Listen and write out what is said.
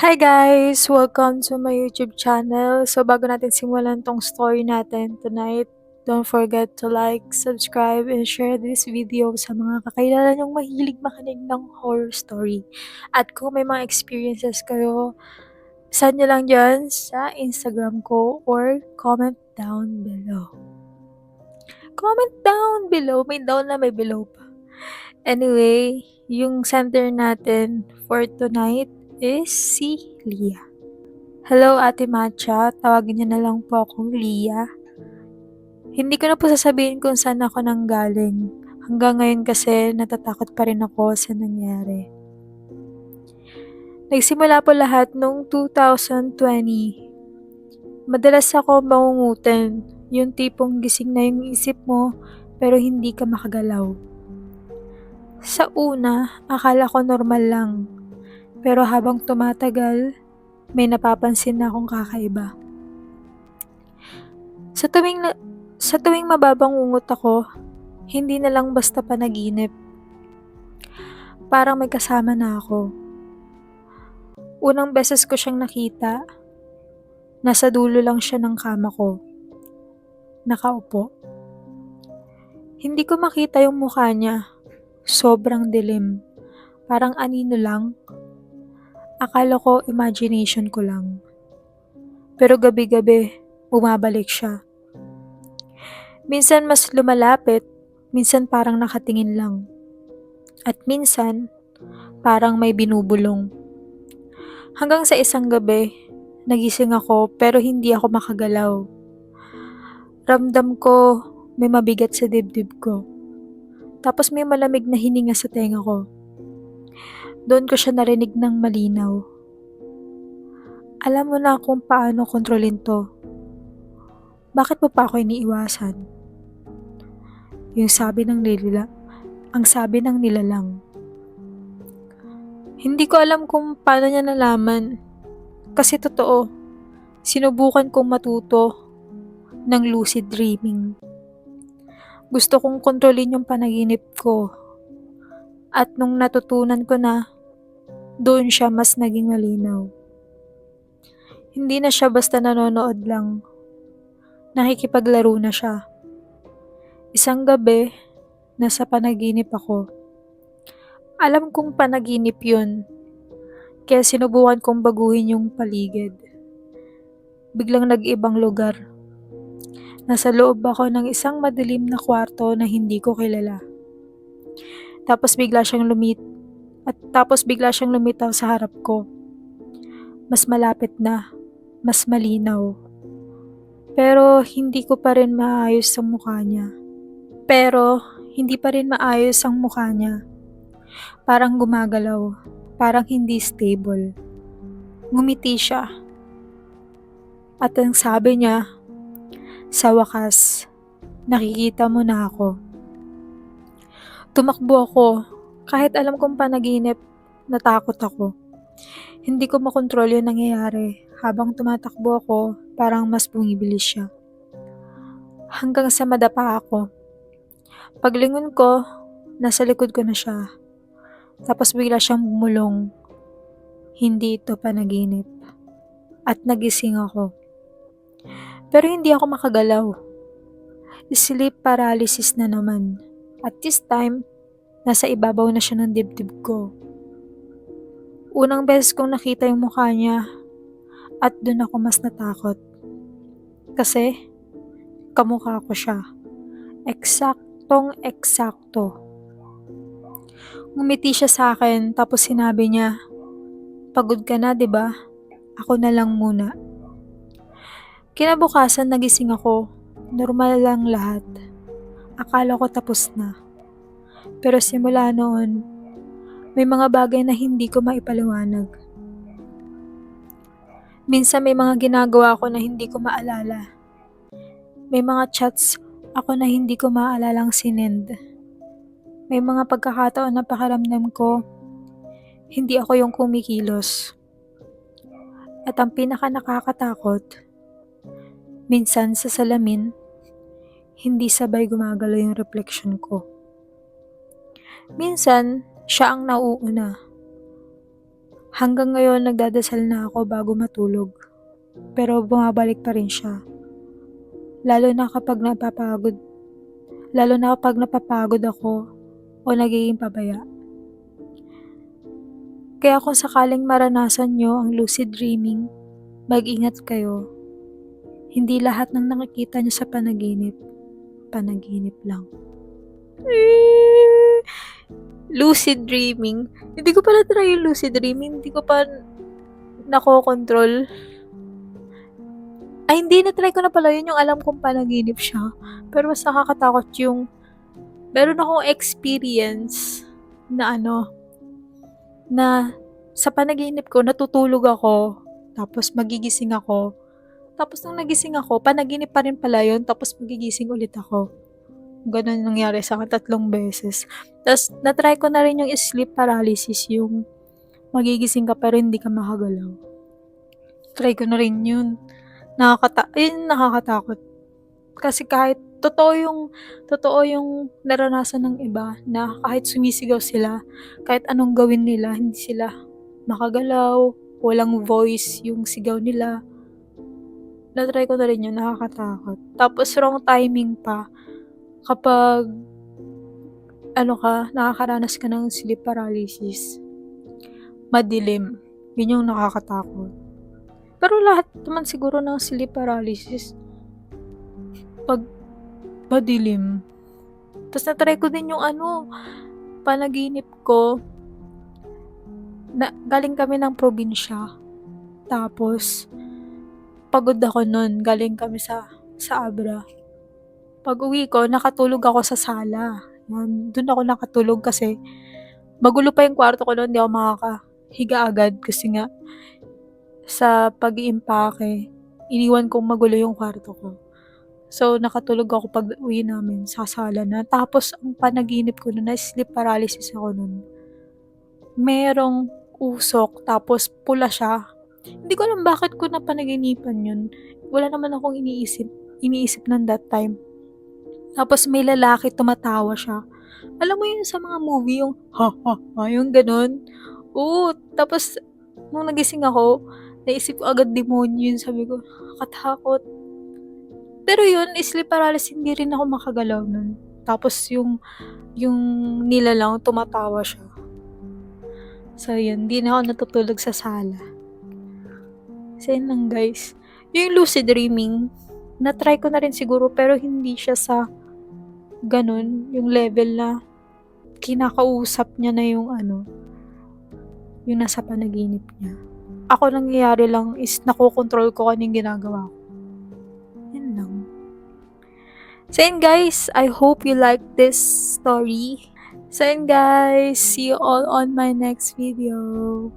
Hi guys! Welcome to my YouTube channel. So bago natin simulan tong story natin tonight, don't forget to like, subscribe, and share this video sa mga kakilala nyong mahilig makinig ng horror story. At kung may mga experiences kayo, send nyo lang dyan sa Instagram ko or comment down below. Comment down below. May down na may below pa. Anyway, yung center natin for tonight is si Leah. Hello, Ate Matcha. Tawagin niyo na lang po akong Leah. Hindi ko na po sasabihin kung saan ako nanggaling. Hanggang ngayon kasi natatakot pa rin ako sa nangyari. Nagsimula po lahat noong 2020. Madalas ako mangungutin. Yung tipong gising na yung isip mo pero hindi ka makagalaw. Sa una, akala ko normal lang. Pero habang tumatagal, may napapansin na akong kakaiba. Sa tuwing mababangungot ako, hindi na lang basta panaginip. Parang may kasama na ako. Unang beses ko siyang nakita, nasa dulo lang siya ng kama ko. Nakaupo. Hindi ko makita yung mukha niya. Sobrang dilim. Parang anino lang. Akala ko imagination ko lang. Pero gabi-gabi, bumabalik siya. Minsan mas lumalapit, minsan parang nakatingin lang. At minsan, parang may binubulong. Hanggang sa isang gabi, nagising ako pero hindi ako makagalaw. Ramdam ko may mabigat sa dibdib ko. Tapos may malamig na hininga sa tenga ko. Doon ko siya narinig ng malinaw. Alam mo na kung paano kontrolin to. Bakit mo pa ako iniiwasan? Yung sabi ng ang sabi ng nilalang. Hindi ko alam kung paano niya nalaman. Kasi totoo, sinubukan kong matuto ng lucid dreaming. Gusto kong kontrolin yung panaginip ko. At nung natutunan ko na, doon siya mas naging malinaw. Hindi na siya basta nanonood lang. Nakikipaglaro na siya. Isang gabi, nasa panaginip ako. Alam kong panaginip yun, kaya sinubukan kong baguhin yung paligid. Biglang nag-ibang lugar. Nasa loob ako ng isang madilim na kwarto na hindi ko kilala. Tapos bigla siyang lumitaw sa harap ko. Mas malapit na, mas malinaw. Pero hindi pa rin maayos ang mukha niya. Parang gumagalaw, parang hindi stable. Ngumiti siya. At ang sabi niya, sa wakas, nakikita mo na ako. Tumakbo ako, kahit alam kong panaginip, natakot ako. Hindi ko makontrol yung nangyayari. Habang tumatakbo ako, parang mas bumibilis siya. Hanggang sa madapa ako. Paglingon ko, nasa likod ko na siya. Tapos bigla siyang bumulong. Hindi ito panaginip. At nagising ako. Pero hindi ako makagalaw. Sleep paralysis na naman. At this time, nasa ibabaw na siya ng dibdib ko. Unang beses kong nakita yung mukha niya at dun ako mas natakot. Kasi, kamukha ko siya. Eksaktong-eksakto. Ngumiti siya sa akin tapos sinabi niya, "Pagod ka na, 'di ba? Ako na lang muna." Kinabukasan nagising ako. Normal lang lahat. Akala ko tapos na. Pero simula noon, may mga bagay na hindi ko maipaliwanag. Minsan may mga ginagawa ko na hindi ko maalala. May mga chats ako na hindi ko maalalang sinend. May mga pagkakataon na pakiramdam ko, hindi ako yung kumikilos. At ang pinaka nakakatakot, minsan sa salamin, hindi sabay gumagalaw yung reflection ko. Minsan, siya ang nauuna. Hanggang ngayon nagdadasal na ako bago matulog. Pero bumabalik pa rin siya. Lalo na kapag napapagod ako o nagiging pabaya. Kaya kung sakaling maranasan nyo ang lucid dreaming, mag-ingat kayo. Hindi lahat ng nakikita nyo sa panaginip lang. Lucid dreaming. Hindi ko pala try yung lucid dreaming. Hindi ko pa nakokontrol. Ay, hindi. Na-try ko na pala yun. Yung alam kong panaginip siya. Pero mas nakakatakot yung meron akong experience na na sa panaginip ko, natutulog ako. Tapos magigising ako. Tapos nung nagising ako, panaginip pa rin pala yun. Tapos magigising ulit ako. Ganun nangyari sa akin 3 beses. Tapos, na-try ko na rin yung sleep paralysis, yung magigising ka pero hindi ka makagalaw. Try ko na rin yun. Nakakatakot. Kasi kahit totoo yung naranasan ng iba na kahit sumisigaw sila, kahit anong gawin nila, hindi sila makagalaw, walang voice yung sigaw nila. Na-try ko na rin yun, nakakatakot. Tapos wrong timing pa. Kapag nakakaranas ka ng sleep paralysis, madilim. Yun yung nakakatakot. Pero lahat naman siguro ng sleep paralysis, pag madilim. Tapos na-try ko din yung panaginip ko, galing kami ng probinsya. Tapos, pagod ako nun, galing kami sa Abra. Pag-uwi ko, nakatulog ako sa sala. Doon ako nakatulog kasi magulo pa yung kwarto ko noon, hindi ako makakahiga agad kasi nga sa pag-iimpake, iniwan kong magulo yung kwarto ko. So, nakatulog ako pag-uwi namin sa sala na. Tapos, ang panaginip ko na sleep paralysis ako nun. Merong usok, tapos pula siya. Hindi ko alam bakit ko napanaginipan yun. Wala naman akong iniisip ng that time. Tapos may lalaki tumatawa siya. Alam mo yun sa mga movie, yung yung ganun. Oo, tapos nung nagising ako, naisip ko agad demonyo yun. Sabi ko, katakot. Pero yun, sleep paralysis, hindi rin ako makagalaw nun. Tapos yung nilalang, tumatawa siya. So yun, hindi na ako natutulog sa sala. So yun lang guys. Yung lucid dreaming, na-try ko na rin siguro pero hindi siya sa ganun, yung level na kinakausap niya na yung yung nasa panaginip niya. Ako nangyayari lang is nakokontrol ko anong ginagawa ko. Yan lang. So yun guys, I hope you like this story. So yun guys, see you all on my next video.